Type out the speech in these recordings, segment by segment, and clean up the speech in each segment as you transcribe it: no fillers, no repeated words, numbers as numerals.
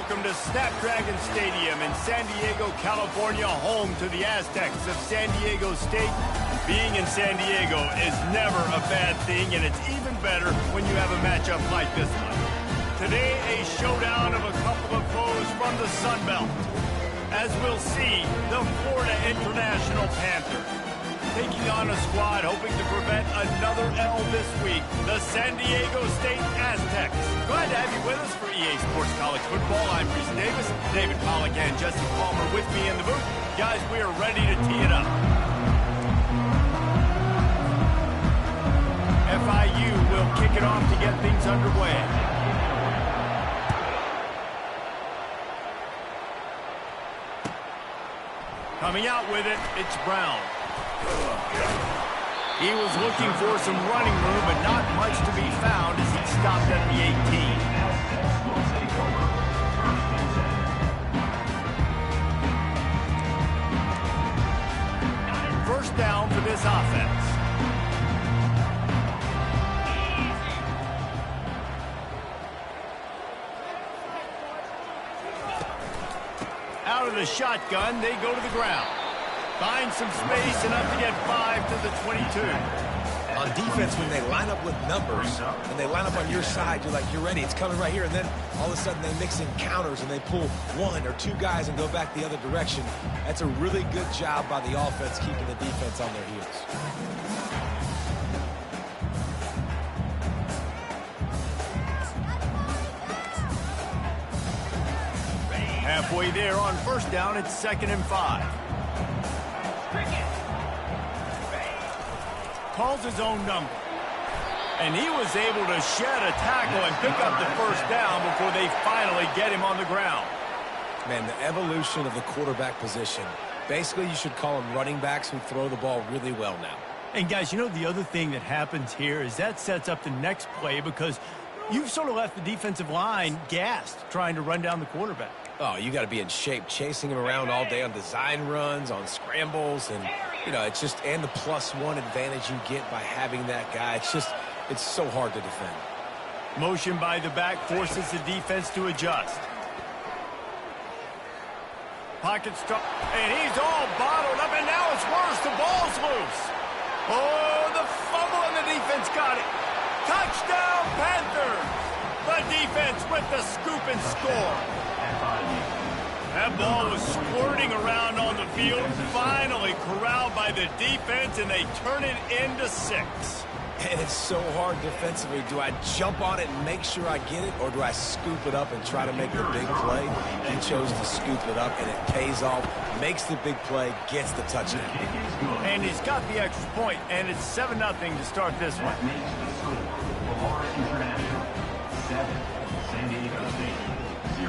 welcome to Snapdragon Stadium in San Diego, California, home to the Aztecs of San Diego State. Being in San Diego is never a bad thing, and it's even better when you have a matchup like this one. Today, a showdown of a couple of foes from the Sun Belt. As we'll see, the Florida International Panthers taking on a squad hoping to prevent another L this week, the San Diego State Aztecs. Glad to have you with us for EA Sports College Football. I'm Reese Davis, David Pollack and Jesse Palmer with me in the booth. Guys, we are ready to tee it up. FIU will kick it off to get things underway. Coming out with it, it's Brown. He was looking for some running room, but not much to be found as he stopped at the 18. First down for this offense. Out of the shotgun, they go to the ground. Find some space, enough to get 5 to the 22. On defense, when they line up with numbers, and they line up on your side, you're like, you're ready, it's coming right here. And then all of a sudden they mix in counters and they pull one or two guys and go back the other direction. That's a really good job by the offense keeping the defense on their heels. Halfway there on first down, it's 2nd and 5. Calls his own number. And he was able to shed a tackle and pick up the first down before they finally get him on the ground. Man, the evolution of the quarterback position. Basically, you should call them running backs who throw the ball really well now. And guys, you know the other thing that happens here is that sets up the next play because you've sort of left the defensive line gassed trying to run down the quarterback. Oh, you got to be in shape, chasing him around all day on design runs, on scrambles, and, you know, it's just, and the +1 advantage you get by having that guy. It's just, it's so hard to defend. Motion by the back forces the defense to adjust. Pocket stop, and he's all bottled up, and now it's worse. The ball's loose. Oh, the fumble, and the defense got it. Touchdown, Panthers! The defense with the scoop and score. That ball was squirting around on the field, finally corralled by the defense, and they turn it into 6. And it's so hard defensively. Do I jump on it and make sure I get it, or do I scoop it up and try to make the big play? He chose to scoop it up, and it pays off, makes the big play, gets the touchdown. And he's got the extra point, and it's 7-0 to start this one.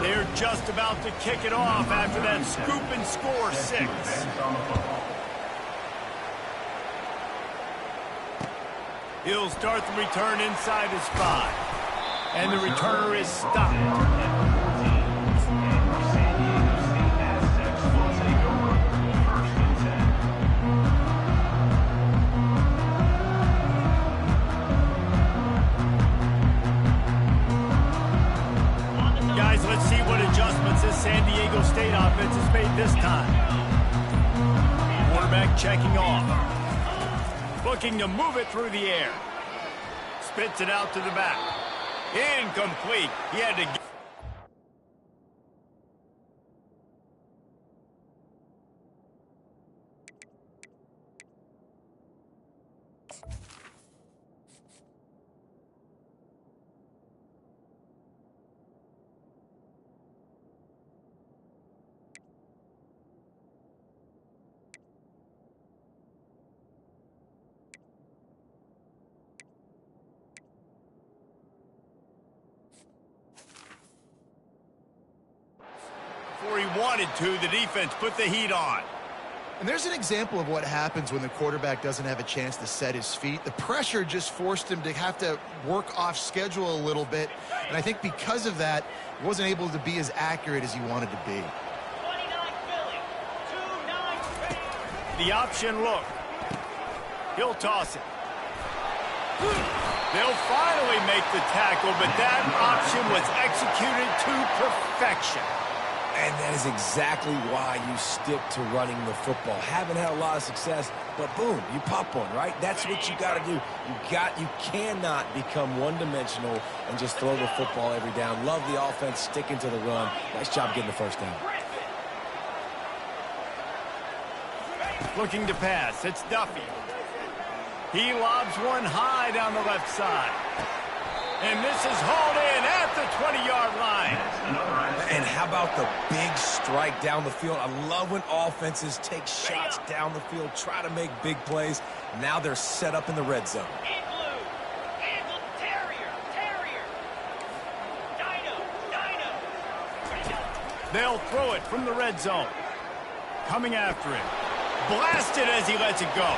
They're just about to kick it off after that scoop and score 6. He'll start the return inside his 5. And the returner is stopped. Let's see what adjustments this San Diego State offense has made this time. Quarterback checking off. Looking to move it through the air. Spits it out to the back. Incomplete. He had to get... Before he wanted to, the defense put the heat on. And there's an example of what happens when the quarterback doesn't have a chance to set his feet. The pressure just forced him to have to work off schedule a little bit. And I think because of that, he wasn't able to be as accurate as he wanted to be. The option look. He'll toss it. They'll finally make the tackle, but that option was executed to perfection. And that is exactly why you stick to running the football. Haven't had a lot of success, but boom, you pop one, right? That's what you got to do. You cannot become one-dimensional and just throw the football every down. Love the offense sticking to the run. Nice job getting the first down. Looking to pass, it's Duffy. He lobs one high down the left side. And this is hauled in at the 20-yard line. And how about the big strike down the field? I love when offenses take shots down the field, try to make big plays. Now they're set up in the red zone. They'll throw it from the red zone. Coming after him. Blasted as he lets it go.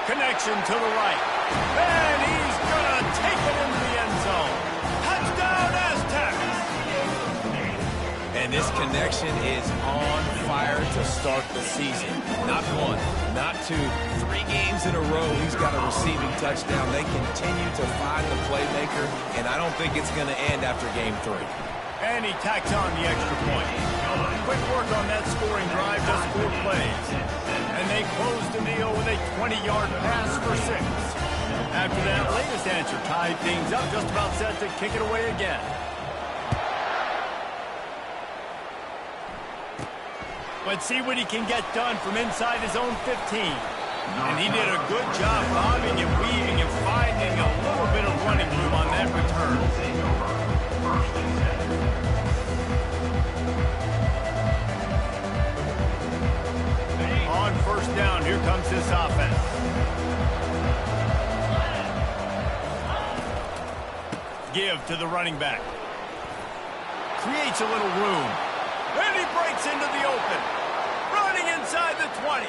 Connection to the right. And he's going to take it into the end zone. Touchdown, Aztecs! And this connection is on fire to start the season. Not one, not two, 3 games in a row he's got a receiving touchdown. They continue to find the playmaker, and I don't think it's going to end after game 3. And he tacks on the extra point. Quick work on that scoring drive, just 4 plays. And they close the deal with a 20-yard pass for 6. After that latest answer tied things up, just about set to kick it away again. Let's see what he can get done from inside his own 15. And he did a good job bobbing and weaving and finding a little bit of running room on that return. On first down, here comes this offense. Give to the running back. Creates a little room. And he breaks into the open. Running inside the 20.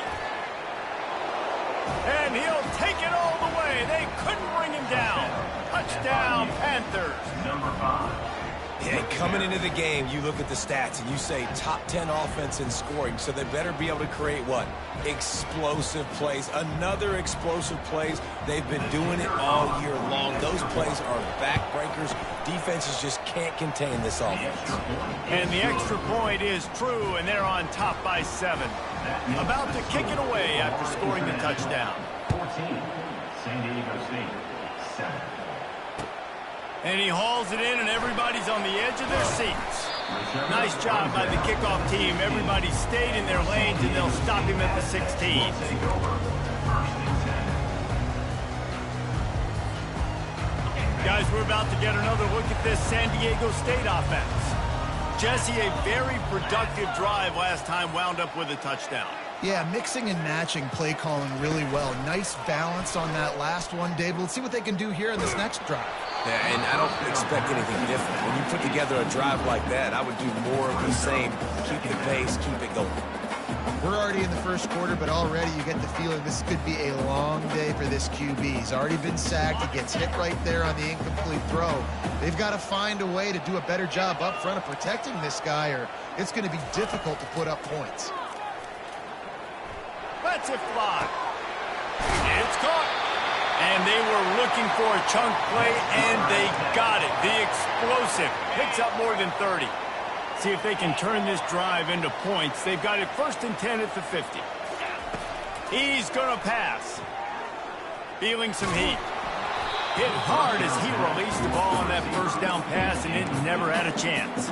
And he'll take it all the way. They couldn't bring him down. Touchdown, Panthers. Number 5. Yeah, coming into the game, you look at the stats and you say top 10 offense in scoring, so they better be able to create what? Explosive plays. Another explosive plays. They've been doing it all year long. Those plays are backbreakers. Defenses just can't contain this offense. And the extra point is true, and they're on top by 7. About to kick it away after scoring the touchdown. 14, San Diego State, 7. And he hauls it in, and everybody's on the edge of their seats. Nice job by the kickoff team. Everybody stayed in their lanes, and they'll stop him at the 16. Guys, we're about to get another look at this San Diego State offense. Jesse, a very productive drive last time wound up with a touchdown. Yeah, mixing and matching play calling really well. Nice balance on that last one, David. Let's see what they can do here in this next drive. Yeah, and I don't expect anything different. When you put together a drive like that, I would do more of the same. Keep the pace, keep it going. We're already in the first quarter, but already you get the feeling this could be a long day for this QB. He's already been sacked. He gets hit right there on the incomplete throw. They've got to find a way to do a better job up front of protecting this guy, or it's going to be difficult to put up points. Lets it fly. It's caught. And they were looking for a chunk play, and they got it. The explosive picks up more than 30. See if they can turn this drive into points. They've got it 1st and 10 at the 50. He's going to pass. Feeling some heat. Hit hard as he released the ball on that first down pass, and it never had a chance.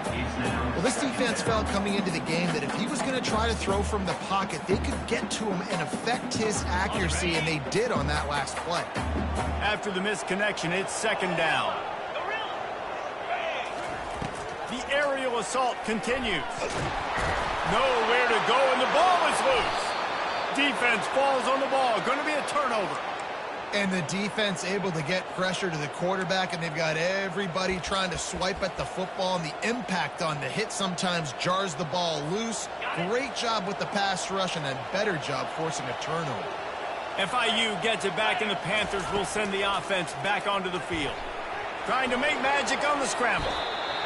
Well, this defense felt coming into the game that if he was going to try to throw from the pocket, they could get to him and affect his accuracy, and they did on that last play. After the missed connection, it's 2nd down. The aerial assault continues. Nowhere to go, and the ball is loose. Defense falls on the ball. Going to be a turnover. And the defense able to get pressure to the quarterback, and they've got everybody trying to swipe at the football, and the impact on the hit sometimes jars the ball loose. Great job with the pass rush, and a better job forcing a turnover. FIU gets it back, and the Panthers will send the offense back onto the field. Trying to make magic on the scramble.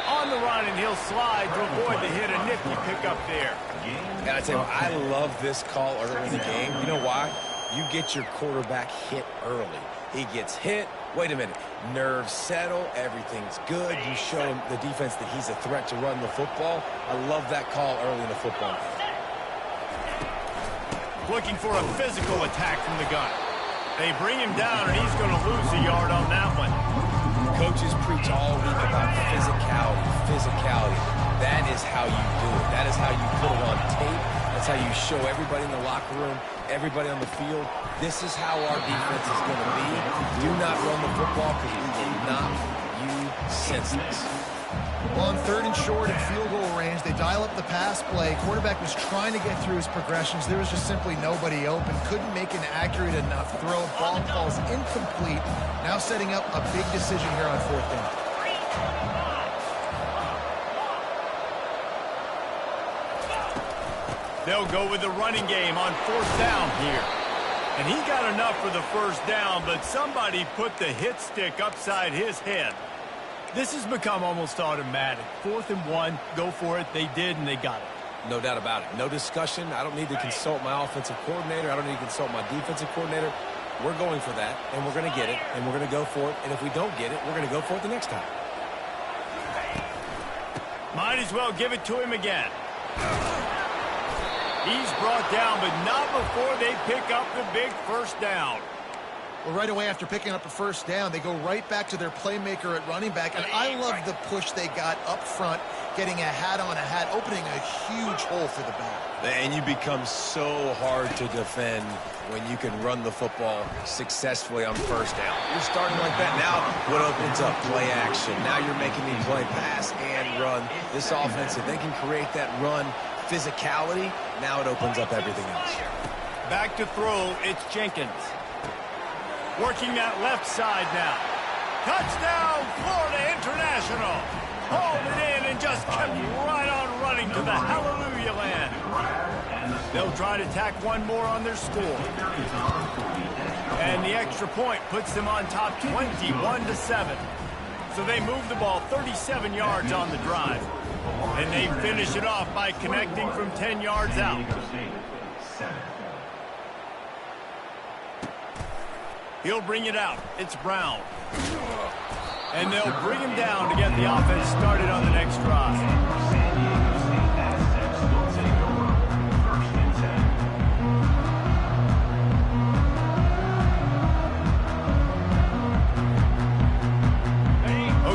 On the run, and he'll slide to avoid the hit. A nifty pickup there. And I tell you, I love this call early in the game. You know why? You get your quarterback hit early. He gets hit. Wait a minute. Nerves settle. Everything's good. You show the defense that he's a threat to run the football. I love that call early in the football game. Looking for a physical attack from the gun. They bring him down, and he's going to lose a yard on that one. Coaches preach all week about physicality. That is how you do it. That is how you put it on tape. That's how you show everybody in the locker room, everybody on the field. This is how our defense is going to be. Do not run the football because we will knock you senseless. On 3rd and short and field goal range, they dial up the pass play. Quarterback was trying to get through his progressions. There was just simply nobody open. Couldn't make an accurate enough throw. Ball falls incomplete. Now setting up a big decision here on 4th down. They'll go with the running game on 4th down here. And he got enough for the 1st down, but somebody put the hit stick upside his head. This has become almost automatic. 4th and 1, go for it. They did, and they got it. No doubt about it. No discussion. I don't need to consult my offensive coordinator. I don't need to consult my defensive coordinator. We're going for that, and we're going to get it, and we're going to go for it. And if we don't get it, we're going to go for it the next time. Might as well give it to him again. He's brought down, but not before they pick up the big 1st down. Well, right away after picking up a 1st down, they go right back to their playmaker at running back. And I love the push they got up front, getting a hat on a hat, opening a huge hole for the back. And you become so hard to defend when you can run the football successfully on 1st down. You're starting like that. Now what opens up? Play action. Now you're making me play pass and run. This offense, if they can create that run physicality, now it opens up everything else. Back to throw, it's Jenkins. Working that left side now. Touchdown, Florida International. Hauled it in and just kept right on running to the hallelujah land. They'll try to tack one more on their score. And the extra point puts them on top 21-7. So they move the ball 37 yards on the drive. And they finish it off by connecting from 10 yards out. He'll bring it out. It's Brown. And they'll bring him down to get the offense started on the next drive.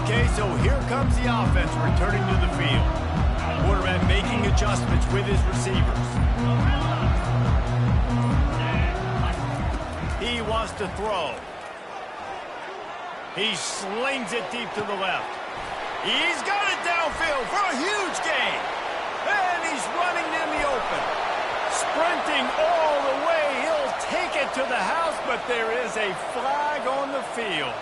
Okay, so here comes the offense returning to the field. Quarterback making adjustments with his receivers. He wants to throw. He slings it deep to the left. He's got it downfield for a huge gain. And he's running in the open. Sprinting all the way. He'll take it to the house, but there is a flag on the field.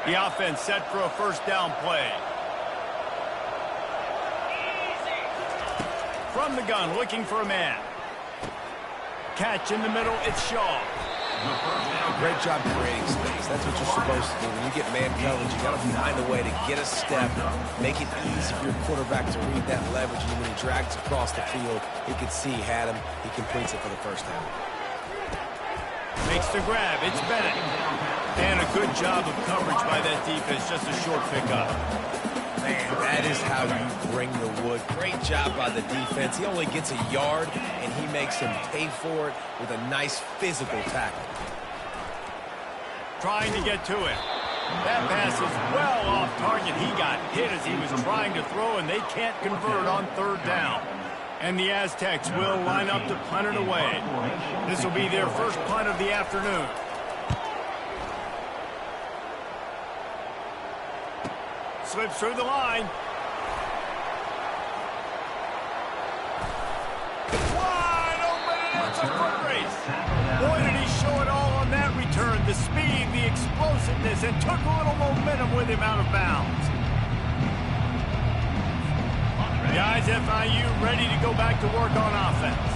The offense set for a 1st down play. From the gun, looking for a man. Catch in the middle, it's Shaw. Great job creating space. That's what you're supposed to do. When you get man coverage, you got to find a way to get a step, make it easy for your quarterback to read that leverage, and when he drags across the field, he can see he had him. He completes it for the 1st down. Makes the grab, it's Bennett. And a good job of coverage by that defense, just a short pickup. Man, that is how you bring the wood. Great job by the defense. He only gets a yard, and he makes him pay for it with a nice physical tackle. Trying to get to it. That pass is well off target. He got hit as he was trying to throw, and they can't convert on 3rd down. And the Aztecs will line up to punt it away. This will be their first punt of the afternoon. Slips through the line. Wide open, and it's a foot race. Boy, did he show it all on that return. The speed, the explosiveness, and took a little momentum with him out of bounds. Guys, FIU ready to go back to work on offense.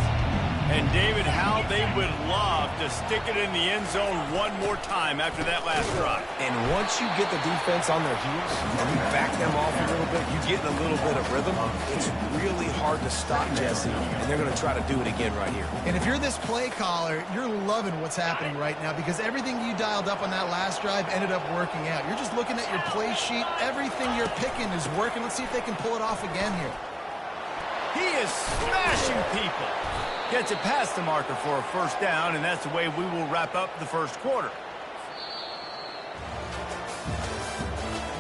And David, how they would love to stick it in the end zone one more time after that last drive. And once you get the defense on their heels and you back them off a little bit, you get a little bit of rhythm, it's really hard to stop Jesse, and they're going to try to do it again right here. And if you're this play caller, you're loving what's happening right now because everything you dialed up on that last drive ended up working out. You're just looking at your play sheet. Everything you're picking is working. Let's see if they can pull it off again here. He is smashing people. Gets it past the marker for a first down, and that's the way we will wrap up the first quarter.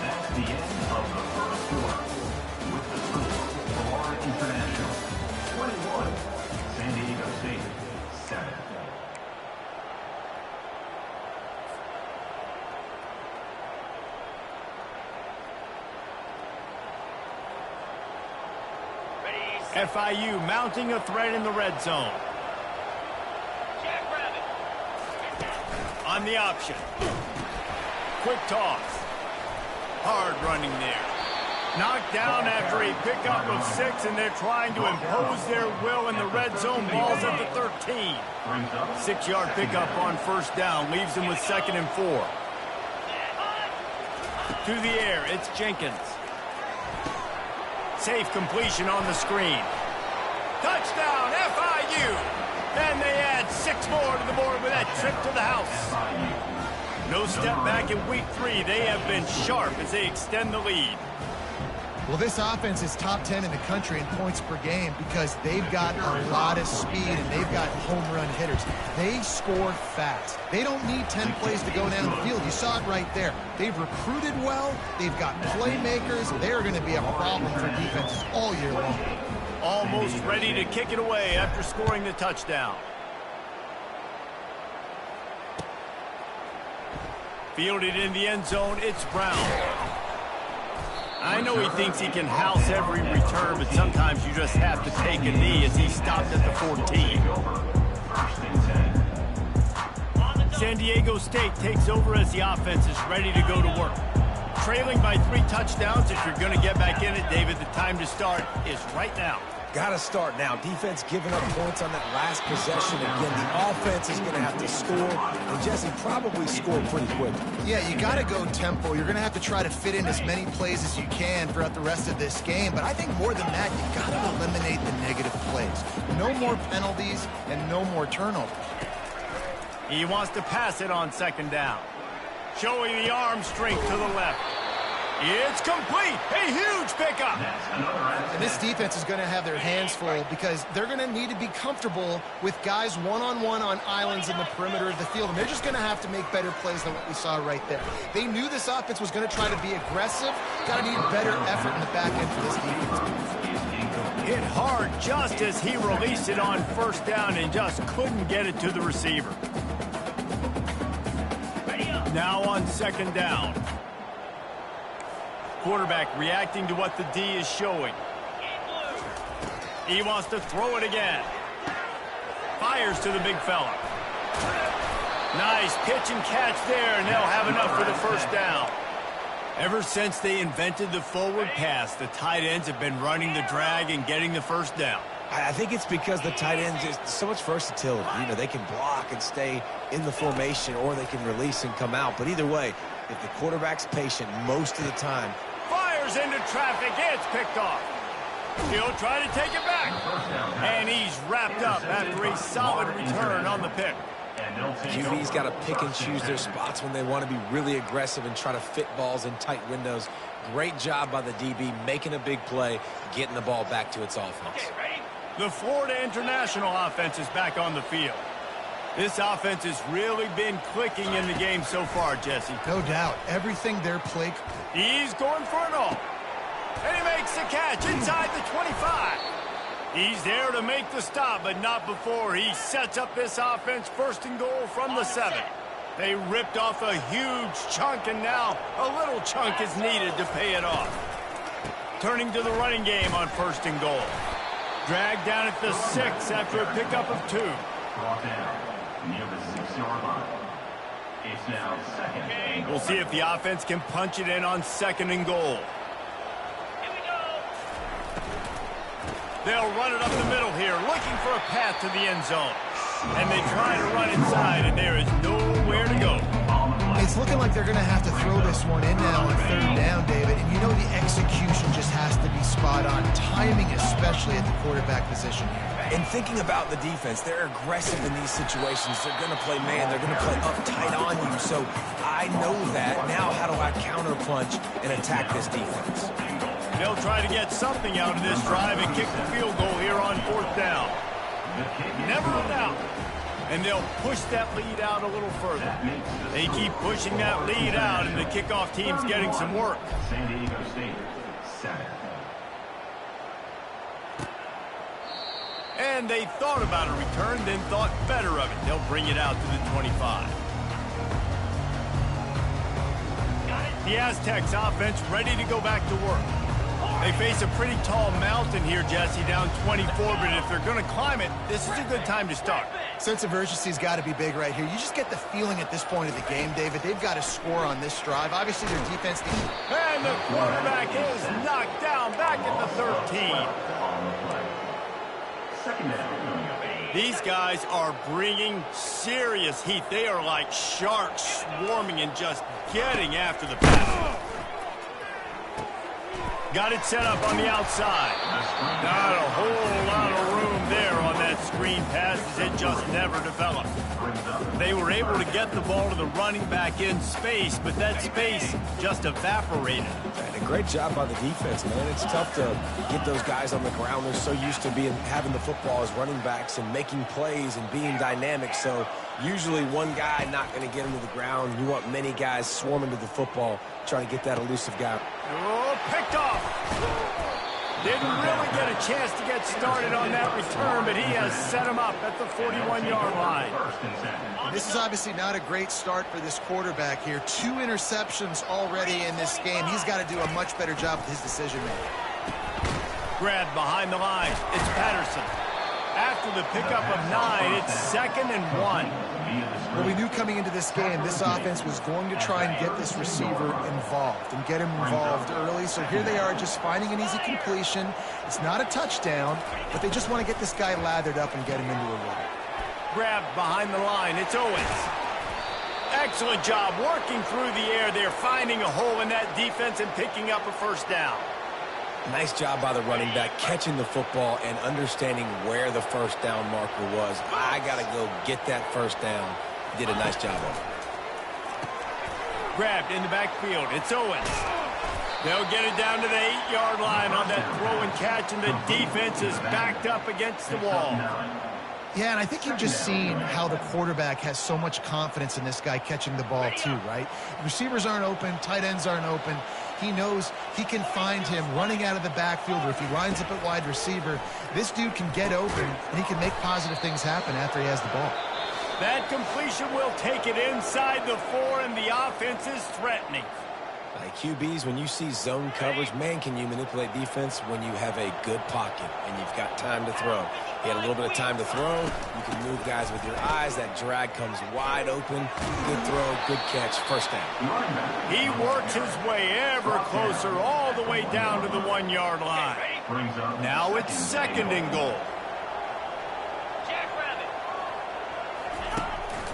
That's the end of the first quarter. With the score, Florida International 21, San Diego State 7. FIU mounting a threat in the red zone. On the option. Quick toss. Hard running there. Knocked down after a pickup of 6, and they're trying to impose their will in the red zone. Ball's at the 13. 6-yard pickup on first down. Leaves them with 2nd and 4. To the air, it's Jenkins. Safe completion on the screen. Touchdown, FIU! And they add 6 more to the board with that trip to the house. No step back in week 3. They have been sharp as they extend the lead. Well, this offense is top 10 in the country in points per game because they've got a lot of speed and they've got home run hitters. They score fast. They don't need 10 plays to go down the field. You saw it right there. They've recruited well. They've got playmakers. They're going to be a problem for defenses all year long. Almost ready to kick it away after scoring the touchdown. Fielded in the end zone, it's Brown. I know he thinks he can house every return, but sometimes you just have to take a knee as he stopped at the 14. San Diego State takes over as the offense is ready to go to work. Trailing by 3 touchdowns, if you're going to get back in it, David, the time to start is right now. Got to start now. Defense giving up points on that last possession. Again, the offense is going to have to score, and Jesse probably score pretty quick. Yeah, you got to go tempo. You're going to have to try to fit in as many plays as you can throughout the rest of this game. But I think more than that, you got to eliminate the negative plays. No more penalties and no more turnovers. He wants to pass it on 2nd down. Showing the arm strength to the left. It's complete. A huge pickup. And this defense is going to have their hands full because they're going to need to be comfortable with guys one-on-one on islands in the perimeter of the field. And they're just going to have to make better plays than what we saw right there. They knew this offense was going to try to be aggressive. Got to need better effort in the back end for this defense. Hit hard just as he released it on 1st down and just couldn't get it to the receiver. Now on 2nd down. Quarterback reacting to what the D is showing. He wants to throw it again. Fires to the big fella. Nice pitch and catch there, and they'll have enough for the 1st down. Ever since they invented the forward pass, the tight ends have been running the drag and getting the 1st down. I think it's because the tight ends is so much versatility. You know, they can block and stay in the formation, or they can release and come out. But either way, if the quarterback's patient most of the time, fires into traffic, it's picked off. He'll try to take it back. And he's wrapped up after a solid return on the pick. QB's got to pick and choose their spots when they want to be really aggressive and try to fit balls in tight windows. Great job by the DB making a big play, getting the ball back to its offense. The Florida International offense is back on the field. This offense has really been clicking in the game so far, Jesse. No doubt. Everything they're playing. He's going for it all. And he makes the catch inside the 25. He's there to make the stop, but not before he sets up this offense 1st and goal from the 7. They ripped off a huge chunk, and now a little chunk is needed to pay it off. Turning to the running game on 1st and goal. Dragged down at the 6 after a pickup of 2. Brought down near the 6-yard line. It's now 2nd and goal. We'll see if the offense can punch it in on 2nd and goal. They'll run it up the middle here, looking for a path to the end zone. And they try to run inside, and there is nowhere to go. It's looking like they're going to have to throw this one in now on third down, David. And you know the execution just has to be spot on. Timing, especially at the quarterback position here. And thinking about the defense, they're aggressive in these situations. They're going to play man. They're going to play up tight on you. So I know that. Now how do I counterpunch and attack this defense? They'll try to get something out of this drive and kick the field goal here on fourth down. Never a doubt. And they'll push that lead out a little further. They keep pushing that lead out, and the kickoff team's getting some work. San Diego State, 7. And they thought about a return, then thought better of it. They'll bring it out to the 25. The Aztecs offense ready to go back to work. They face a pretty tall mountain here, Jesse, down 24, but if they're going to climb it, this is a good time to start. Sense of urgency's got to be big right here. You just get the feeling at this point of the game, David, they've got to score on this drive. Obviously, their defense... And the quarterback is knocked down back at the 13. These guys are bringing serious heat. They are like sharks swarming and just getting after the pass. Got it set up on the outside. Not a whole lot of room there on that screen pass as it just never developed. They were able to get the ball to the running back in space, but that space just evaporated. And a great job by the defense, man. It's tough to get those guys on the ground. They're so used to having the football as running backs and making plays and being dynamic. So usually one guy not going to get him to the ground. You want many guys swarming to the football, trying to get that elusive guy. Oh, picked off. Didn't really get a chance to get started on that return, but he has set him up at the 41-yard line. This is obviously not a great start for this quarterback here. 2 interceptions already in this game. He's got to do a much better job with his decision-making. Grabbed behind the line. It's Patterson. After the pickup of 9, it's 2nd and 1. Well, we knew coming into this game, this offense was going to try and get this receiver involved and get him involved early. So here they are just finding an easy completion. It's not a touchdown, but they just want to get this guy lathered up and get him into a run. Grabbed behind the line. It's Owens. Excellent job working through the air. They're finding a hole in that defense and picking up a first down. Nice job by the running back, catching the football and understanding where the first down marker was. I got to go get that first down. Did a nice job of it. Grabbed in the backfield. It's Owens. They'll get it down to the 8-yard line on that throw and catch, and the defense is backed up against the wall. Yeah, and I think you've just seen how the quarterback has so much confidence in this guy catching the ball too, right? Receivers aren't open, tight ends aren't open. He knows he can find him running out of the backfield, or if he lines up at wide receiver, this dude can get open, and he can make positive things happen after he has the ball. That completion will take it inside the 4, and the offense is threatening. Like QBs, when you see zone coverage, man, can you manipulate defense when you have a good pocket and you've got time to throw. He had a little bit of time to throw. You can move guys with your eyes. That drag comes wide open. Good throw, good catch, first down. He works his way ever closer all the way down to the 1-yard line. Now it's 2nd and goal.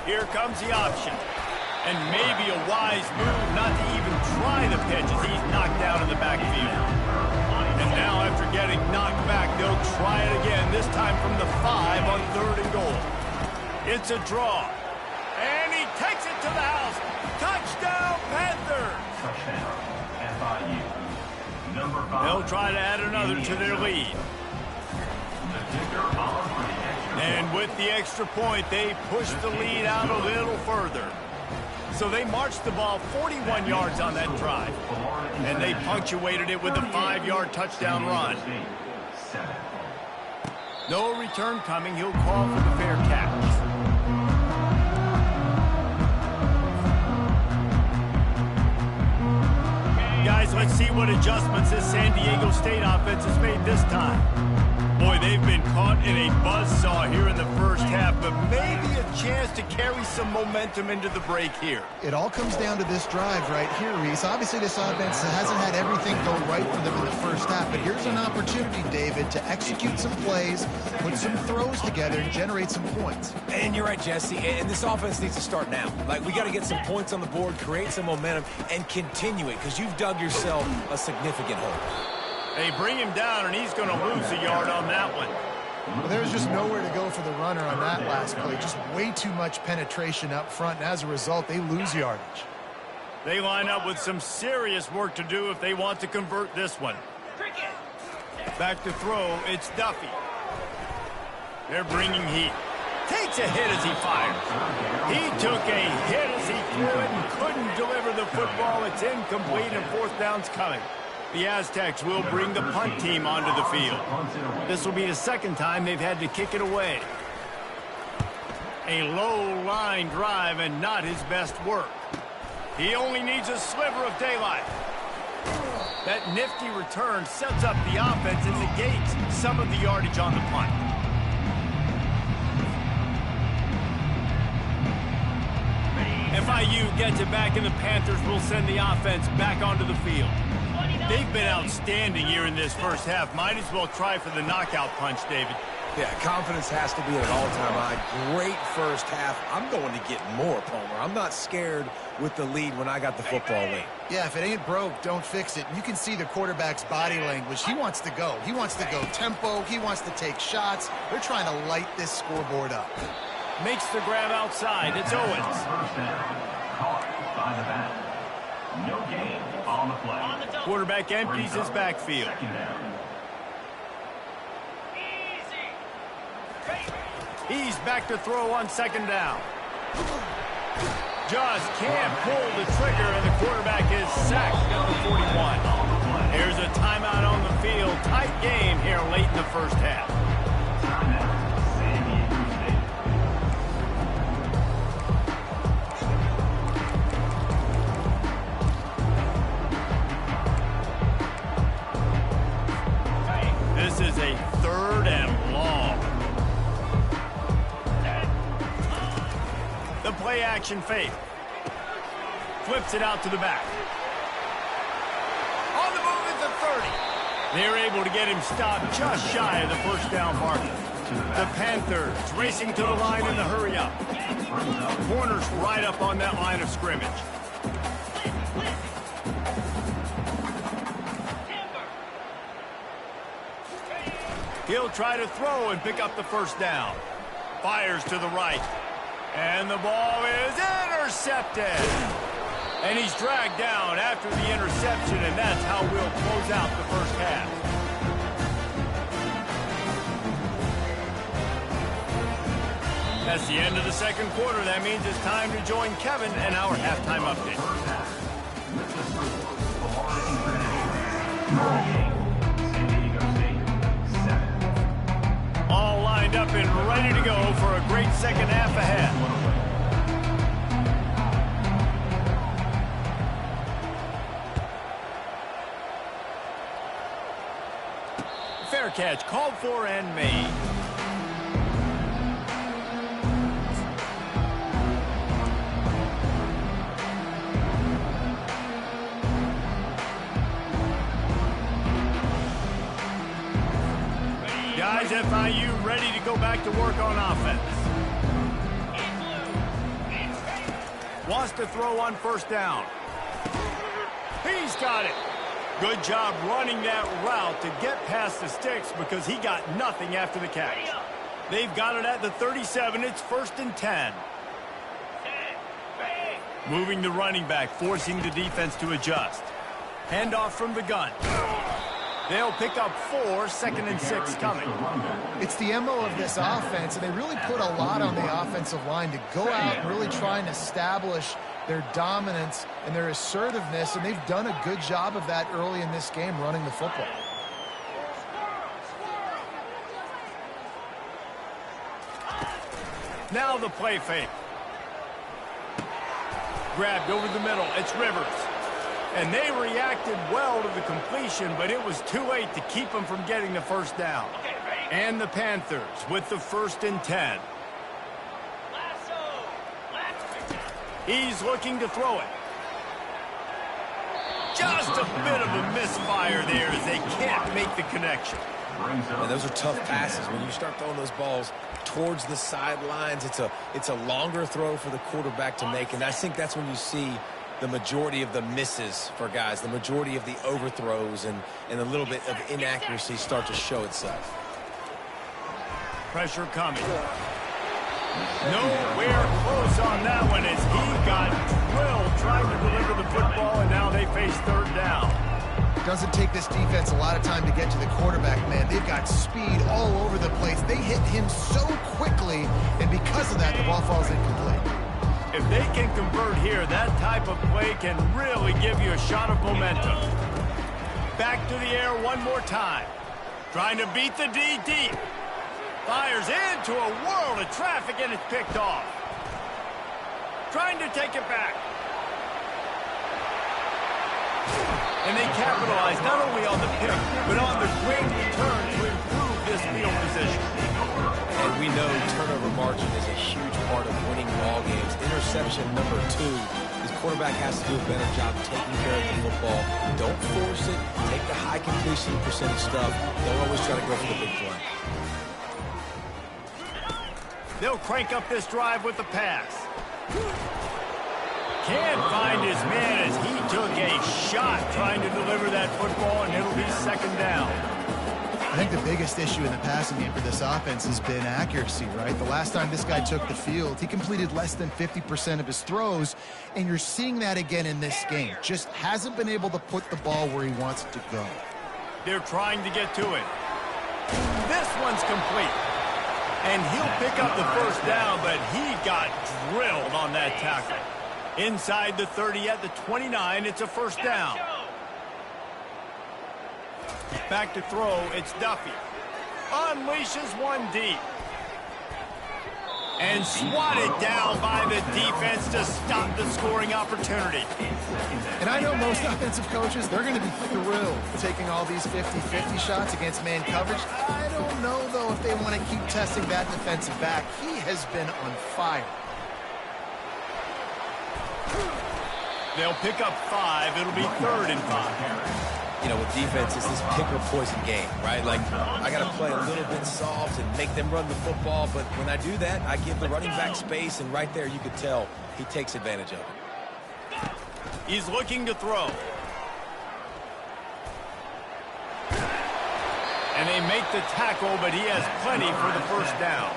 Here comes the option. And maybe a wise move not to even try the pitch as he's knocked down in the backfield. And now after getting knocked back, they'll try it again, this time from the 5 on 3rd and goal. It's a draw. And he takes it to the house. Touchdown, Panthers! Touchdown, FIU. Number 5. They'll try to add another to their lead. The kicker on for the extra. And with the extra point, they push the lead out a little further. So they marched the ball 41 yards on that drive. And they punctuated it with a 5-yard touchdown run. No return coming. He'll call for the fair catch. Guys, let's see what adjustments this San Diego State offense has made this time. Boy, they've been caught in a buzzsaw here in the first half, but maybe a chance to carry some momentum into the break here. It all comes down to this drive right here, Reese. Obviously, this offense hasn't had everything go right for them in the first half, but here's an opportunity, David, to execute some plays, put some throws together, and generate some points. And you're right, Jesse, and this offense needs to start now. Like, we got to get some points on the board, create some momentum, and continue it, because you've dug yourself a significant hole. They bring him down, and he's going to lose a yard on that one. Well, there's just nowhere to go for the runner on that last play. Just way too much penetration up front, and as a result, they lose yardage. They line up with some serious work to do if they want to convert this one. Back to throw, it's Duffy. They're bringing heat. Takes a hit as he fires. He took a hit as he threw it and couldn't deliver the football. It's incomplete, and fourth down's coming. The Aztecs will bring the punt team onto the field. This will be the second time they've had to kick it away. A low-line drive and not his best work. He only needs a sliver of daylight. That nifty return sets up the offense and negates some of the yardage on the punt. FIU gets it back, and the Panthers will send the offense back onto the field. They've been outstanding here in this first half. Might as well try for the knockout punch, David. Yeah, confidence has to be at an all-time high. Great first half. I'm going to get more, Palmer. I'm not scared with the lead when I got the football late. Yeah, if it ain't broke, don't fix it. You can see the quarterback's body language. He wants to go. He wants to go tempo. He wants to take shots. They're trying to light this scoreboard up. Makes the grab outside. It's Owens. First down. Caught by the back. No gain on the play. Quarterback empties his backfield. Second down. He's back to throw on second down. Just can't pull the trigger, and the quarterback is sacked at the 41. Here's a timeout on the field. Tight game here late in the first half. Timeout. San Diego State. This is a third and long. The play action fake. Flips it out to the back. On the move at the 30. They're able to get him stopped just shy of the first down marker. The Panthers racing to the line in the hurry up. Corners right up on that line of scrimmage. He'll try to throw and pick up the first down. Fires to the right. And the ball is intercepted. And he's dragged down after the interception, and that's how we'll close out the first half. That's the end of the second quarter. That means it's time to join Kevin and our halftime update. All lined up and ready to go for a great second half ahead. Fair catch called for and made. Guys, FIU ready to go back to work on offense. Wants to throw on first down. He's got it. Good job running that route to get past the sticks because he got nothing after the catch. They've got it at the 37. It's 1st and 10. Moving the running back, forcing the defense to adjust. Handoff from the gun. They'll pick up 4, 2nd and 6 coming. It's the MO of this offense, and they really put a lot on the offensive line to go out and really try and establish their dominance and their assertiveness, and they've done a good job of that early in this game running the football. Now the play fake. Grabbed over the middle. It's Rivers. And they reacted well to the completion, but it was too late to keep them from getting the first down. And the Panthers with the 1st and 10. He's looking to throw it. Just a bit of a misfire there as they can't make the connection. And those are tough passes. When you start throwing those balls towards the sidelines, it's a longer throw for the quarterback to make, and I think that's when you see the majority of the misses for guys, the majority of the overthrows and a little bit of inaccuracy start to show itself. Pressure coming. Nowhere close on that one as he got drilled trying to deliver the football, and now they face 3rd down. Doesn't take this defense a lot of time to get to the quarterback, man. They've got speed all over the place. They hit him so quickly, and because of that, the ball falls incomplete. If they can convert here, that type of play can really give you a shot of momentum. Back to the air one more time. Trying to beat the D deep. Fires into a world of traffic, and it's picked off. Trying to take it back. And they capitalize not only on the pick, but on the great return to improve this field position. And we know turnover margin is a huge part of winning ball games. Interception number 2. His quarterback has to do a better job taking care of the football. Don't force it. Take the high completion percentage stuff. Don't always try to go for the big play. They'll crank up this drive with the pass. Can't find his man as he took a shot trying to deliver that football, and it'll be 2nd down. I think the biggest issue in the passing game for this offense has been accuracy, right? The last time this guy took the field, he completed less than 50% of his throws, and you're seeing that again in this game. Just hasn't been able to put the ball where he wants it to go. They're trying to get to it. This one's complete. And he'll pick up the 1st down, but he got drilled on that tackle. Inside the 30 at the 29, it's a 1st down. Back to throw, it's Duffy. Unleashes one deep. And swatted down by the defense to stop the scoring opportunity. And I know most offensive coaches, they're going to be thrilled taking all these 50-50 shots against man coverage. I don't know, though, if they want to keep testing that defensive back. He has been on fire. They'll pick up 5. It'll be 3rd and 5. You know, with defense, it's this pick or poison game, right? Like, I got to play a little bit soft and make them run the football, but when I do that, I give the running back space, and right there you could tell he takes advantage of it. He's looking to throw. And they make the tackle, but he has plenty for the 1st down.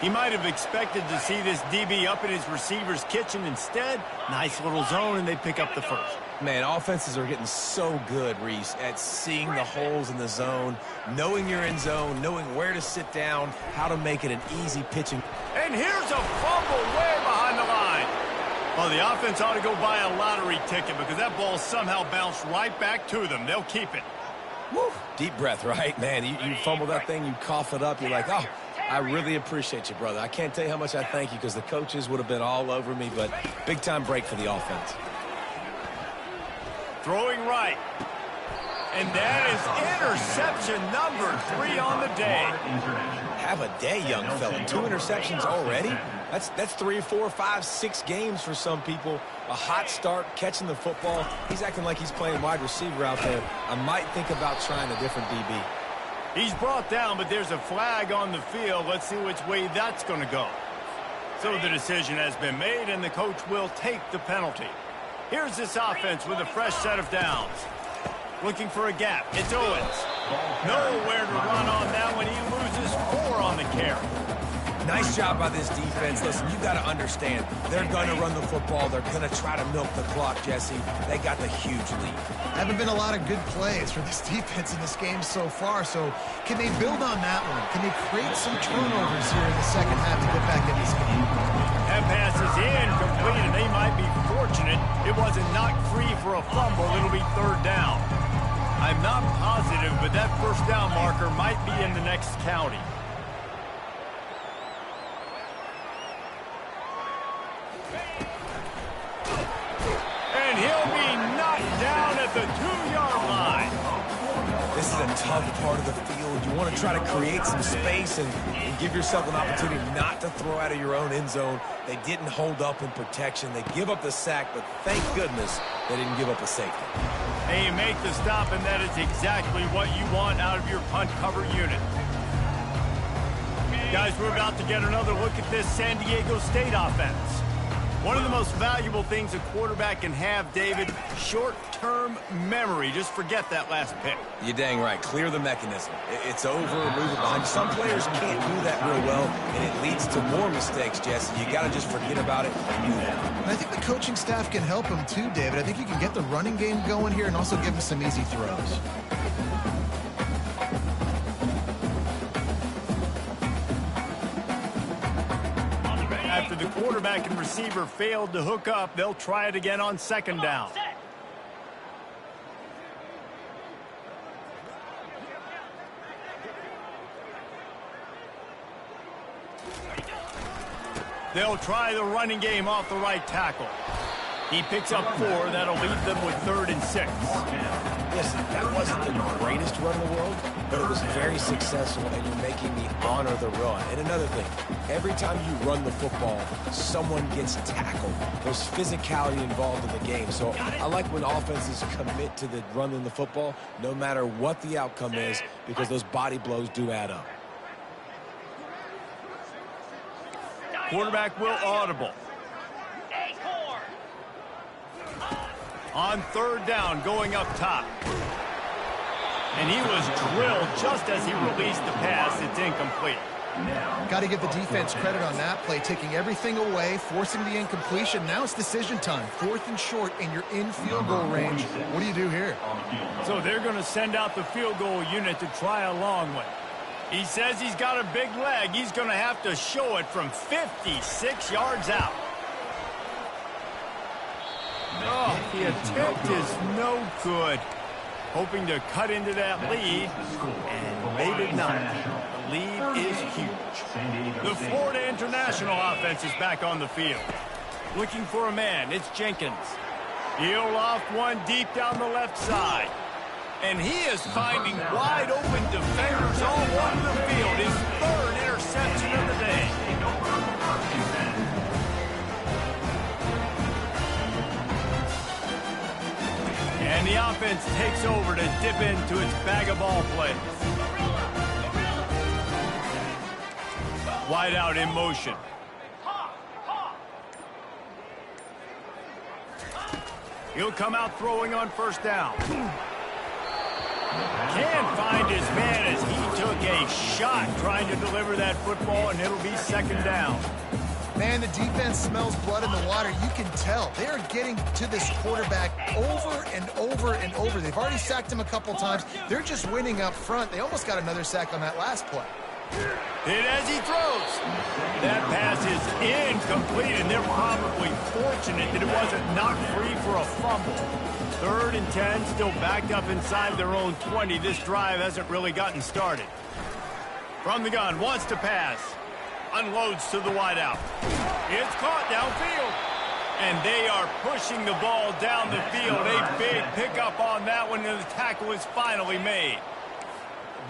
He might have expected to see this DB up in his receiver's kitchen. Instead, nice little zone, and they pick up the 1st. Man, offenses are getting so good, Reese, at seeing the holes in the zone, knowing you're in zone, knowing where to sit down, how to make it an easy pitching. And here's a fumble way behind the line. Well, the offense ought to go buy a lottery ticket because that ball somehow bounced right back to them. They'll keep it. Woo. Deep breath, right? Man, you fumble that thing, you cough it up, you're like, oh, I really appreciate you, brother. I can't tell you how much I thank you because the coaches would have been all over me, but big-time break for the offense. Throwing right. And that is interception number 3 on the day. Have a day, young fella. 2 interceptions already? That's 3, 4, 5, 6 games for some people. A hot start, catching the football. He's acting like he's playing wide receiver out there. I might think about trying a different DB. He's brought down, but there's a flag on the field. Let's see which way that's going to go. So the decision has been made, and the coach will take the penalty. Here's this offense with a fresh set of downs. Looking for a gap. It's Owens. Nowhere to run on that one. He loses 4 on the carry. Nice job by this defense. Listen, you got to understand, they're going to run the football. They're going to try to milk the clock, Jesse. They got the huge lead. Haven't been a lot of good plays for this defense in this game so far, so can they build on that one? Can they create some turnovers here in the second half to get back in this game? That pass is incomplete, and they might be fortunate it wasn't knocked free for a fumble. It'll be 3rd down. I'm not positive, but that 1st down marker might be in the next county. And he'll be knocked down at the 2-yard line. This is a tough part of the field. You want to try to create some space and give yourself an opportunity not to throw out of your own end zone. They didn't hold up in protection. They give up the sack, but thank goodness they didn't give up a safety. Hey, you make the stop, and that is exactly what you want out of your punt cover unit. Guys, we're about to get another look at this San Diego State offense. One of the most valuable things a quarterback can have, David, short-term memory. Just forget that last pick. You're dang right. Clear the mechanism. It's over, move it behind. Some players can't do that real well, and it leads to more mistakes, Jesse. You got to just forget about it and move on. And I think the coaching staff can help him too, David. I think you can get the running game going here and also give him some easy throws. After the quarterback and receiver failed to hook up, they'll try it again on second down. They'll try the running game off the right tackle. He picks up 4. That'll leave them with 3rd and 6. Listen, that wasn't the greatest run in the world, but it was very successful, and you're making me honor the run. And another thing, every time you run the football, someone gets tackled. There's physicality involved in the game. So I like when offenses commit to the running the football, no matter what the outcome is, because those body blows do add up. Quarterback will audible. On 3rd down, going up top. And he was drilled just as he released the pass. It's incomplete. Got to give the defense credit on that play, taking everything away, forcing the incompletion. Now it's decision time. 4th and short, and you're in field goal range. What do you do here? So they're going to send out the field goal unit to try a long one. He says he's got a big leg. He's going to have to show it from 56 yards out. Oh, the attempt is no good. Hoping to cut into that lead, and they did not. The lead is huge. The Florida International offense is back on the field. Looking for a man, it's Jenkins. He'll loft one deep down the left side. And he is finding wide open defenders all over the field. His 3rd interception of the day. And the offense takes over to dip into its bag of ball plays. Wide out in motion. He'll come out throwing on 1st down. Can't find his man as he took a shot trying to deliver that football, and it'll be 2nd down. Man, the defense smells blood in the water. You can tell. They are getting to this quarterback over and over and over. They've already sacked him a couple times. They're just winning up front. They almost got another sack on that last play. And as he throws, that pass is incomplete, and they're probably fortunate that it wasn't knocked free for a fumble. 3rd and 10, still backed up inside their own 20. This drive hasn't really gotten started. From the gun, wants to pass. Unloads to the wideout. It's caught downfield. And they are pushing the ball down the field. A big pickup on that one, and the tackle is finally made.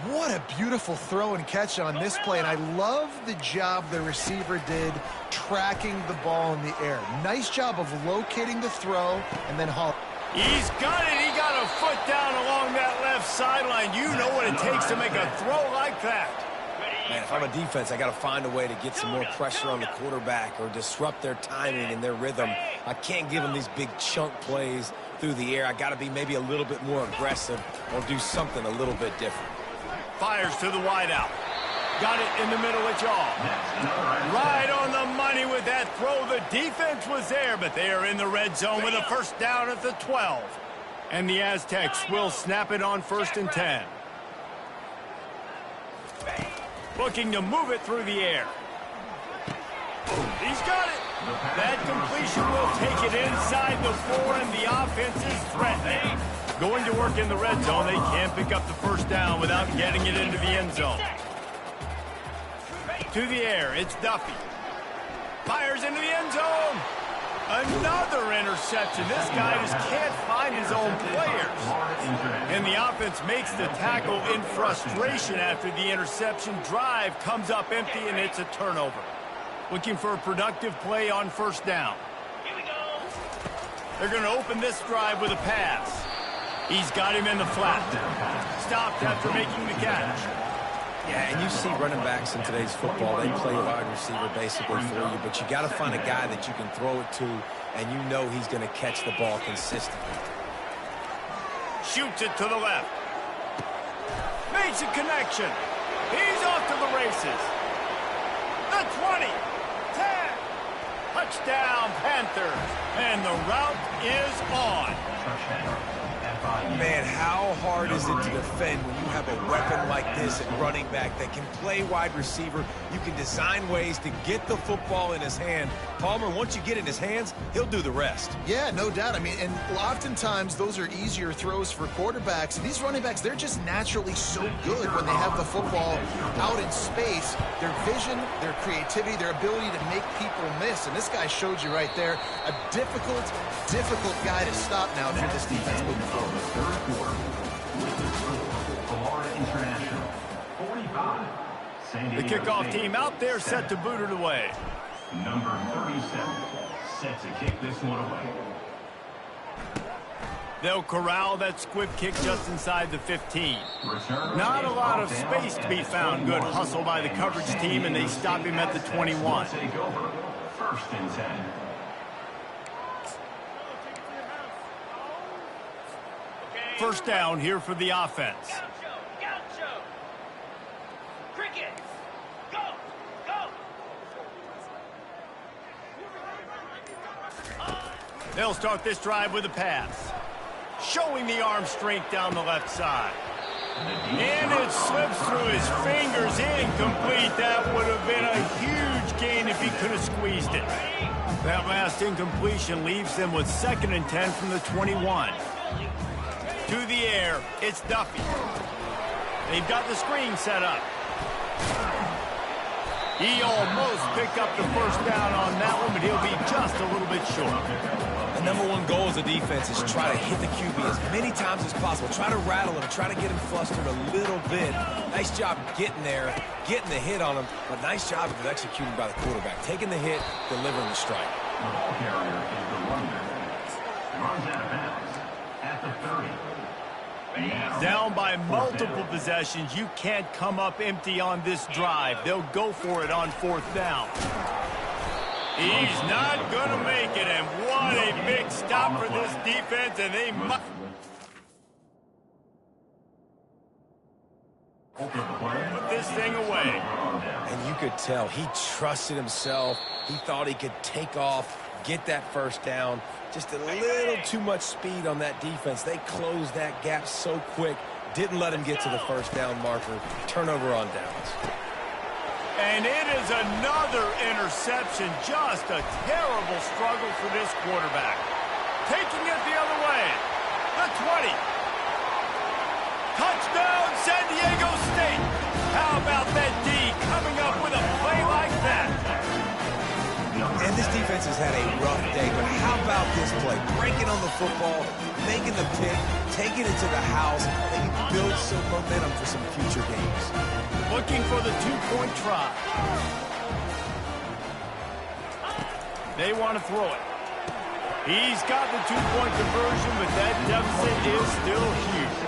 What a beautiful throw and catch on this play, and I love the job the receiver did tracking the ball in the air. Nice job of locating the throw and then hauling. He's got it. He got a foot down along that left sideline. You know what it takes to make a throw like that. Man, if I'm a defense, I got to find a way to get some more pressure on the quarterback or disrupt their timing and their rhythm. I can't give them these big chunk plays through the air. I got to be maybe a little bit more aggressive or do something a little bit different. Fires to the wideout. Got it in the middle of jaw. Right on the money with that throw. The defense was there, but they are in the red zone with a 1st down at the 12. And the Aztecs will snap it on 1st and 10. Looking to move it through the air. He's got it. That completion will take it inside the 4, and the offense is threatening. Going to work in the red zone. They can't pick up the 1st down without getting it into the end zone. To the air, it's Duffy. Fires into the end zone. Another interception. This guy just can't find his own players. And the offense makes the tackle in frustration after the interception. Drive comes up empty, and it's a turnover. Looking for a productive play on first down. They're going to open this drive with a pass. He's got him in the flat. Stopped after making the catch. Yeah, and you see running backs in today's football, they play wide receiver basically for you, but you got to find a guy that you can throw it to, and you know he's going to catch the ball consistently. Shoots it to the left. Makes a connection. He's off to the races. The 20, 10, touchdown Panthers, and the route is on. Man, how hard is it to defend when you have a weapon like this at running back that can play wide receiver? You can design ways to get the football in his hand. Palmer, once you get it in his hands, he'll do the rest. Yeah, no doubt. I mean, and oftentimes those are easier throws for quarterbacks. And these running backs, they're just naturally so good when they have the football out in space. Their vision, their creativity, their ability to make people miss. And this guy showed you right there, a difficult guy to stop now for this defense moving forward. Third quarter with the score, Florida International 45. The kickoff team out there set to boot it away. Number 37 set to kick this one away. They'll corral that squib kick just inside the 15. Not a lot of space to be found. Good hustle by the coverage team, and they stop him at the 21. Take over. First and 10. First down here for the offense. Gaucho. Cricket. Go. Go. They'll start this drive with a pass. Showing the arm strength down the left side. And it slips through his fingers. Incomplete. That would have been a huge gain if he could have squeezed it. That last incompletion leaves them with 2nd and 10 from the 21. To the air, it's Duffy. They've got the screen set up. He almost picked up the first down on that one, but he'll be just a little bit short. The number one goal as a defense is try to hit the QB as many times as possible. Try to rattle him, try to get him flustered a little bit. Nice job getting there, getting the hit on him, but nice job of executing by the quarterback. Taking the hit, delivering the strike. The ball carrier is the runner. Runs out of bounds at the 30. Down by multiple possessions. You can't come up empty on this drive. They'll go for it on 4th down. He's not going to make it, and what a big stop for this defense, and they must... put this thing away. And you could tell he trusted himself. He thought he could take off, get that first down. Just a little too much speed on that defense. They closed that gap so quick. Didn't let him get to the first down marker. Turnover on downs. And it is another interception. Just a terrible struggle for this quarterback. Taking it the other way. The 20. Touchdown, San Diego State. How about that D coming up with a play like that? And this defense has had a rough day, but how about this play? Breaking on the football, making the pick, taking it to the house, maybe build some momentum for some future games. Looking for the 2-point try. They want to throw it. He's got the 2-point conversion, but that deficit is still huge.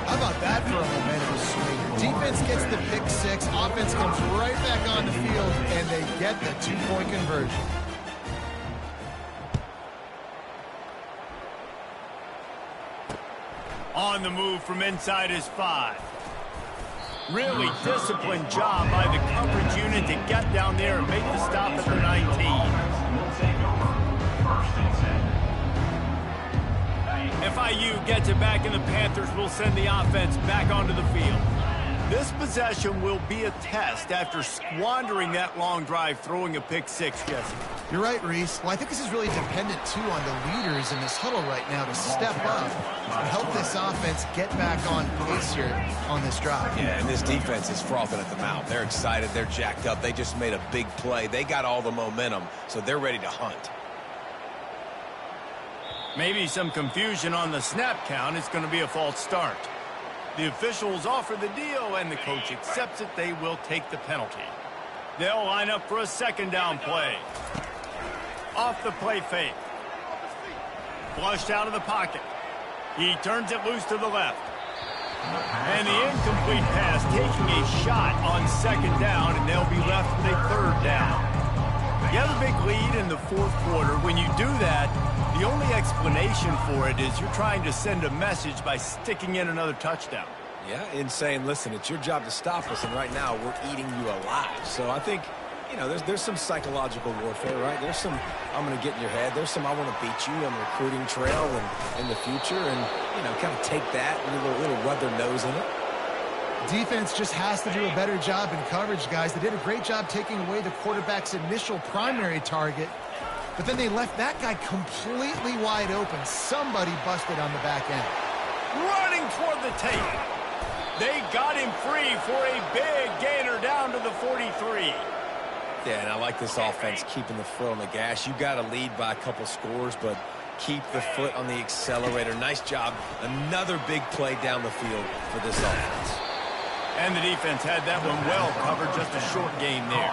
How about that for a momentum swing? Defense gets the pick 6. Offense comes right back on the field, and they get the 2-point conversion. On the move from inside his 5. Really disciplined job by the coverage unit to get down there and make the stop at the 19. FIU gets it back, and the Panthers will send the offense back onto the field. This possession will be a test after squandering that long drive, throwing a pick 6, Jesse. You're right, Reese. Well, I think this is really dependent, too, on the leaders in this huddle right now to step up and help this offense get back on pace here on this drive. Yeah, and this defense is frothing at the mouth. They're excited. They're jacked up. They just made a big play. They got all the momentum, so they're ready to hunt. Maybe some confusion on the snap count. It's going to be a false start. The officials offer the deal, and the coach accepts it. They will take the penalty. They'll line up for a second down play. Off the play fake. Flushed out of the pocket. He turns it loose to the left. And the incomplete pass taking a shot on second down, and they'll be left with a third down. You have a big lead in the fourth quarter. When you do that, the only explanation for it is you're trying to send a message by sticking in another touchdown. Yeah, and saying, listen, it's your job to stop us, and right now we're eating you alive. So I think, you know, there's some psychological warfare, right? There's some, I'm going to get in your head. There's some, I want to beat you on the recruiting trail and in the future, and, you know, kind of take that and little rub their nose in it. Defense just has to do a better job in coverage, guys. They did a great job taking away the quarterback's initial primary target, but then they left that guy completely wide open. Somebody busted on the back end. Running toward the tape. They got him free for a big gainer down to the 43. Yeah, and I like this offense keeping the foot on the gas. You got to lead by a couple scores, but keep the foot on the accelerator. Nice job. Another big play down the field for this offense. And the defense had that one well covered, just a short gain there.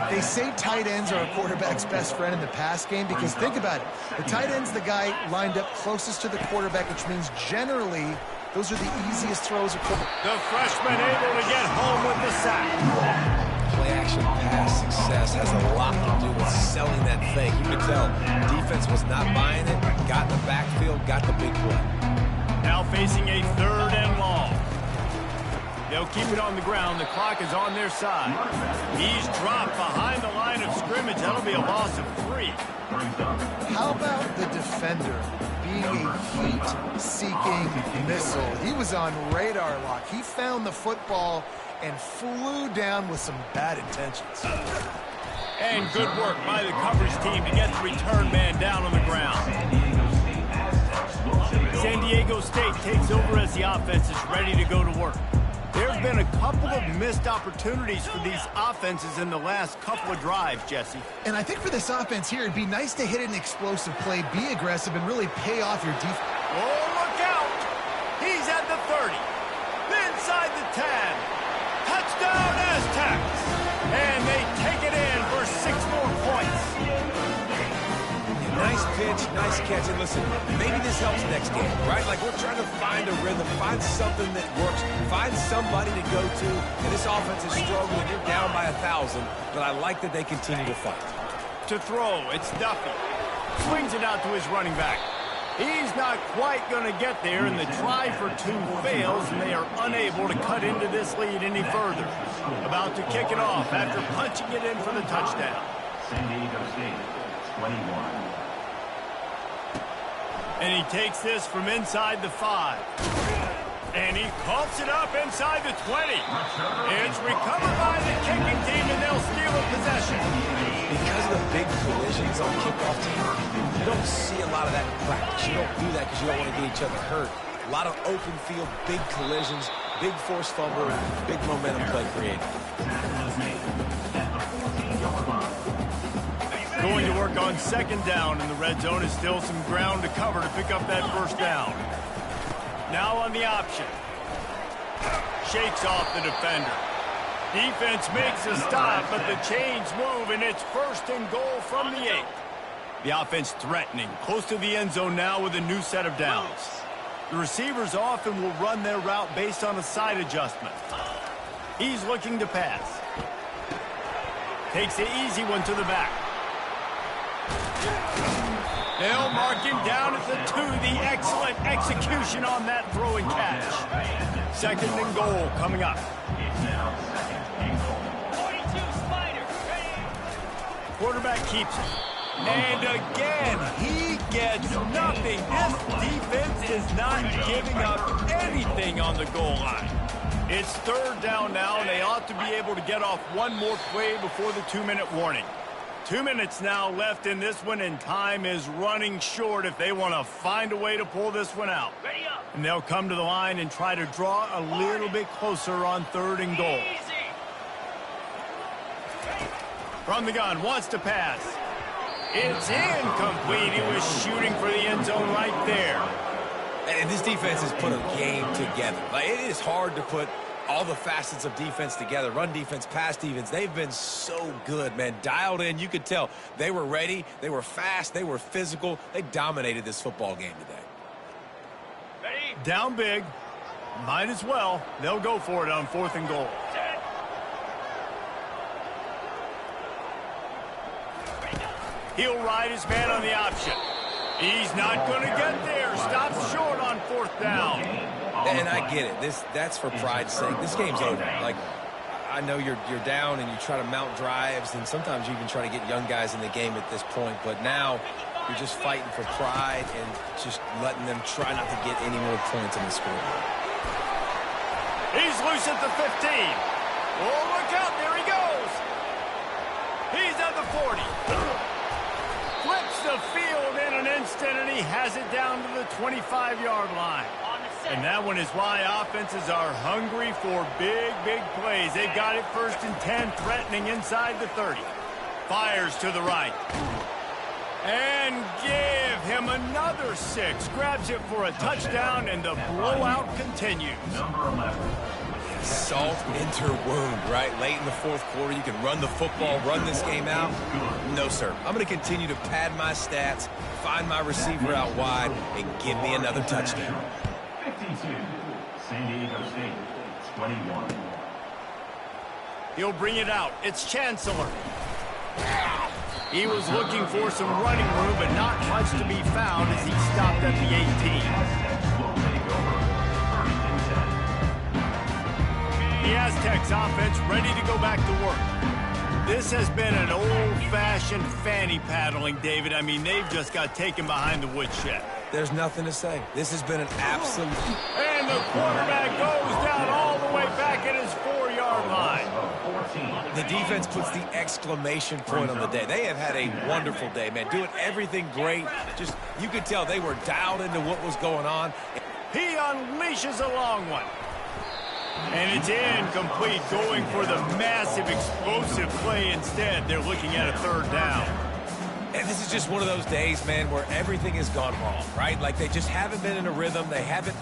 They say tight ends are a quarterback's best friend in the pass game because think about it. The tight end's the guy lined up closest to the quarterback, which means generally those are the easiest throws. The freshman able to get home with the sack. Play-action pass success has a lot to do with selling that fake. You can tell defense was not buying it, got in the backfield, got the big play. Now facing a third and long. They'll keep it on the ground. The clock is on their side. He's dropped behind the line of scrimmage. That'll be a loss of 3. How about the defender being a heat-seeking missile? He was on radar lock. He found the football and flew down with some bad intentions. And good work by the coverage team to get the return man down on the ground. San Diego State takes over as the offense is ready to go to work. There have been a couple of missed opportunities for these offenses in the last couple of drives, Jesse. And I think for this offense here, it'd be nice to hit an explosive play, be aggressive, and really pay off your defense. Oh, look out! He's at the 30. Inside the 10. Touchdown, Aztecs! And they take it in for 6 more points. Nice pitch, nice catch, and listen, maybe this helps next game, right? Like we're trying to find a rhythm, find something that works, find somebody to go to, and this offense is struggling. You're down by 1,000, but I like that they continue to fight. To throw, it's Duffy. Swings it out to his running back. He's not quite going to get there, and the try for 2 fails, and they are unable to cut into this lead any further. About to kick it off after punching it in for the touchdown. San Diego State, 21. And he takes this from inside the 5. And he pumps it up inside the 20. It's recovered by the kicking team, and they'll steal a possession. Because of the big collisions on kickoff team, you don't see a lot of that in practice. You don't do that because you don't want to get each other hurt. A lot of open field, big collisions, big forced fumble, big momentum play created. Going to work on second down in the red zone is still some ground to cover to pick up that first down. Now on the option. Shakes off the defender. Defense makes a stop, but the chains move, and it's 1st and goal from the 8. The offense threatening, close to the end zone now with a new set of downs. The receivers often will run their route based on a side adjustment. He's looking to pass. Takes the easy one to the back. They'll mark him down at the 2. The excellent execution on that throw and catch. 2nd and goal coming up. 42 Spider. Quarterback keeps it. And again, he gets nothing. This defense is not giving up anything on the goal line. It's 3rd down now, and they ought to be able to get off one more play before the 2-minute warning. 2 minutes now left in this one, and time is running short if they want to find a way to pull this one out. Ready up. And they'll come to the line and try to draw a little bit closer on 3rd and goal. Easy. From the gun, wants to pass. It's incomplete. He was shooting for the end zone right there. And this defense has put a game together. Like, it is hard to put all the facets of defense together. Run defense, pass defense. They've been so good, man. Dialed in. You could tell they were ready. They were fast. They were physical. They dominated this football game today. Ready? Down big. Might as well. They'll go for it on 4th and goal. Set. He'll ride his man on the option. He's not going to get there. Stops short on 4th down. And I get it. That's for pride's sake. This game's over. Like, I know you're down and you try to mount drives, and sometimes you even try to get young guys in the game at this point. But now you're just fighting for pride and just letting them try not to get any more points in the scoreboard. He's loose at the 15. Oh, look out. There he goes. He's at the 40. Flips the field in an instant, and he has it down to the 25-yard line. On the set. And that one is why offenses are hungry for big, big plays. They've got it 1st and 10, threatening inside the 30. Fires to the right. And give him another 6. Grabs it for a touchdown, and the blowout continues. Number 11. Salt into wound, right? Late in the 4th quarter, you can run the football, run this game out. No, sir. I'm going to continue to pad my stats, find my receiver out wide, and give me another touchdown. 52. San Diego State. 21. He'll bring it out. It's Chancellor. He was looking for some running room, but not much to be found as he stopped at the 18. Will take over. 1st and 10. The Aztecs offense ready to go back to work. This has been an old-fashioned fanny paddling, David. I mean, they've just got taken behind the woodshed. There's nothing to say. This has been an absolute... And the quarterback goes down all the way back at his 4-yard line. The defense puts the exclamation point on the day. They have had a wonderful day, man. Doing everything great. Just, you could tell they were dialed into what was going on. He unleashes a long one. And it's incomplete, going for the massive explosive play instead. They're looking at a 3rd down. And this is just one of those days, man, where everything has gone wrong, right? Like, they just haven't been in a rhythm. They haven't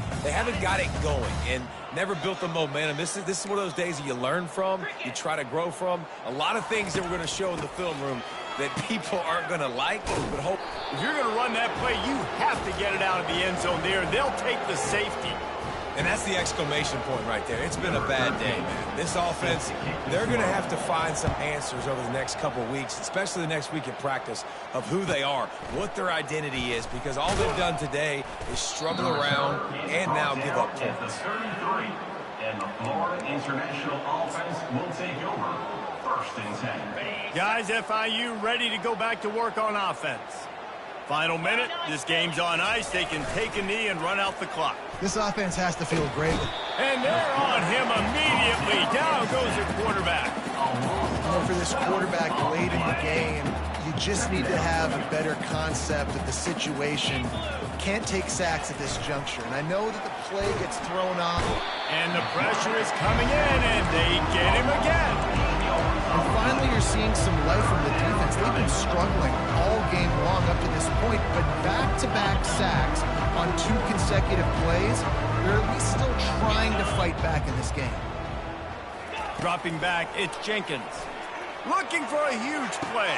got it going and never built the momentum. This is one of those days that you learn from, you try to grow from. A lot of things that we're going to show in the film room that people aren't going to like, but hope. If you're going to run that play, you have to get it out of the end zone there. They'll take the safety. And that's the exclamation point right there. It's been a bad day, man. This offense, they're going to have to find some answers over the next couple of weeks, especially the next week in practice, of who they are, what their identity is, because all they've done today is struggle around and now give up At the points. 33. And the Florida International offense will take over. 1st and 10. Guys, FIU ready to go back to work on offense. Final minute. This game's on ice. They can take a knee and run out the clock. This offense has to feel great. And they're on him immediately. Down goes the quarterback. For this quarterback late in the game, you just need to have a better concept of the situation. Can't take sacks at this juncture. And I know that the play gets thrown off. And the pressure is coming in, and they get him again. And finally, you're seeing some life from the defense. They've been struggling all game long up to this point, but back-to-back sacks on 2 consecutive plays, they're at least still trying to fight back in this game. Dropping back, it's Jenkins. Looking for a huge play.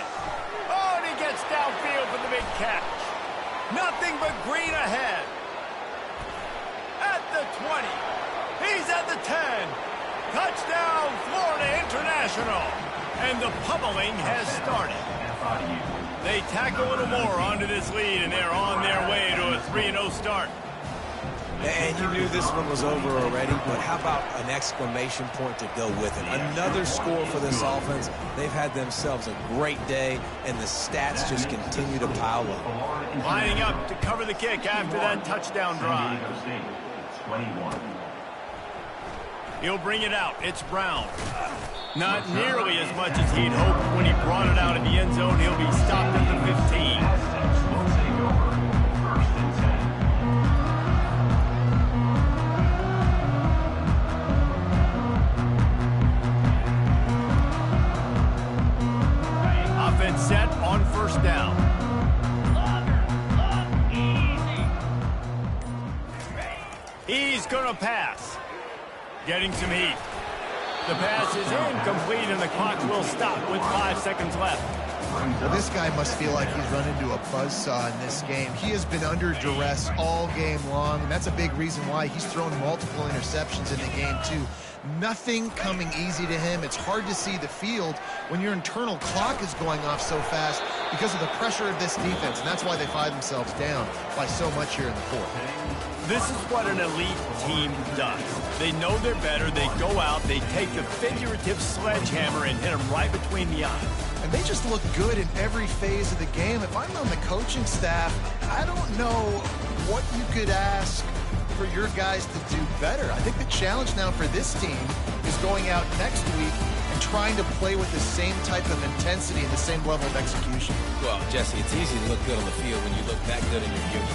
Oh, and he gets downfield for the big catch. Nothing but green ahead. At the 20. He's at the 10. Touchdown, Florida International. And the pummeling has started. They tack a little more onto this lead, and they're on their way to a 3-0 start. And you knew this one was over already, but how about an exclamation point to go with it? Another score for this offense. They've had themselves a great day, and the stats just continue to pile up. Lining up to cover the kick after that touchdown drive. San Diego State. 21. He'll bring it out. It's Brown. Not nearly as much as he'd hoped when he brought it out of the end zone. He'll be stopped at the 15. Aztecs will take over. 1st and 10. Offense set on 1st down. going to pass. Getting some heat. The pass is incomplete, and the clock will stop with 5 seconds left. Well, this guy must feel like he's run into a buzzsaw in this game. He has been under duress all game long, and that's a big reason why he's thrown multiple interceptions in the game, too. Nothing coming easy to him. It's hard to see the field when your internal clock is going off so fast because of the pressure of this defense, and that's why they find themselves down by so much here in the fourth. This is what an elite team does. They know they're better. They go out, they take the figurative sledgehammer and hit them right between the eyes. And they just look good in every phase of the game. If I'm on the coaching staff, I don't know what you could ask for your guys to do better. I think the challenge now for this team is going out next week and trying to play with the same type of intensity and the same level of execution. Well, Jesse, it's easy to look good on the field when you look that good in your unit.